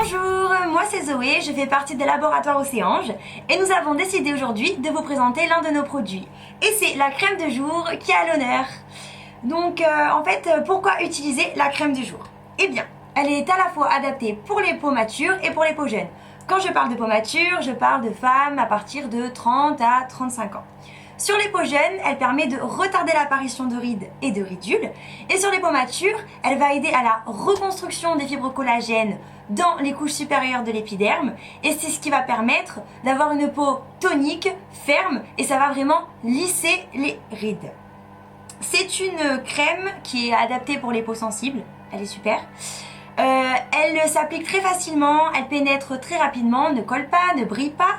Bonjour, moi c'est Zoé, je fais partie des laboratoires Océange et nous avons décidé aujourd'hui de vous présenter l'un de nos produits. Et c'est la crème de jour qui est à l'honneur. Donc pourquoi utiliser la crème de jour? Eh bien, elle est à la fois adaptée pour les peaux matures et pour les peaux jeunes. Quand je parle de peau mature, je parle de femmes à partir de 30 à 35 ans. Sur les peaux jeunes, elle permet de retarder l'apparition de rides et de ridules. Et sur les peaux matures, elle va aider à la reconstruction des fibres collagènes dans les couches supérieures de l'épiderme. Et c'est ce qui va permettre d'avoir une peau tonique, ferme, et ça va vraiment lisser les rides. C'est une crème qui est adaptée pour les peaux sensibles. Elle est super. Elle s'applique très facilement, elle pénètre très rapidement, ne colle pas, ne brille pas,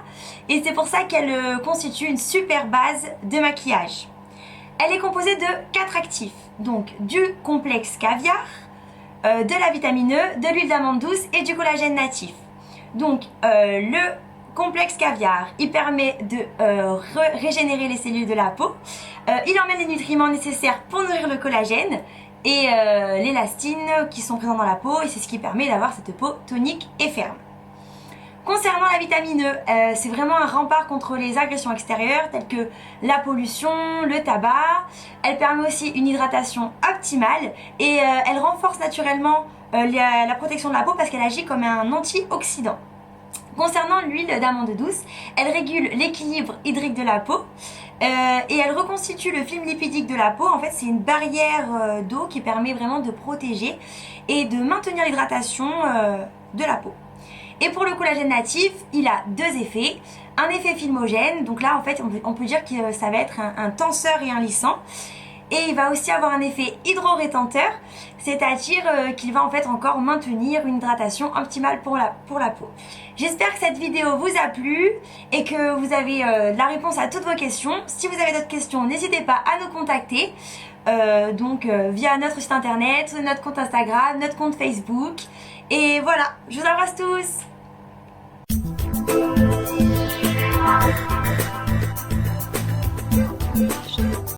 et c'est pour ça qu'elle constitue une super base de maquillage. Elle est composée de 4 actifs, donc du complexe caviar, de la vitamine E, de l'huile d'amande douce et du collagène natif. Donc le complexe caviar, il permet de régénérer les cellules de la peau, il emmène les nutriments nécessaires pour nourrir le collagène, et l'élastine qui sont présents dans la peau, et c'est ce qui permet d'avoir cette peau tonique et ferme. Concernant la vitamine E, c'est vraiment un rempart contre les agressions extérieures telles que la pollution, le tabac. Elle permet aussi une hydratation optimale et elle renforce naturellement la protection de la peau parce qu'elle agit comme un antioxydant. Concernant l'huile d'amande douce, elle régule l'équilibre hydrique de la peau et elle reconstitue le film lipidique de la peau. En fait, c'est une barrière d'eau qui permet vraiment de protéger et de maintenir l'hydratation de la peau. Et pour le collagène natif, il a 2 effets. Un effet filmogène, donc là en fait on peut dire que ça va être un tenseur et un lissant. Et il va aussi avoir un effet hydro-rétenteur, c'est-à-dire qu'il va en fait encore maintenir une hydratation optimale pour la peau. J'espère que cette vidéo vous a plu et que vous avez la réponse à toutes vos questions. Si vous avez d'autres questions, n'hésitez pas à nous contacter via notre site internet, notre compte Instagram, notre compte Facebook. Et voilà, je vous embrasse tous!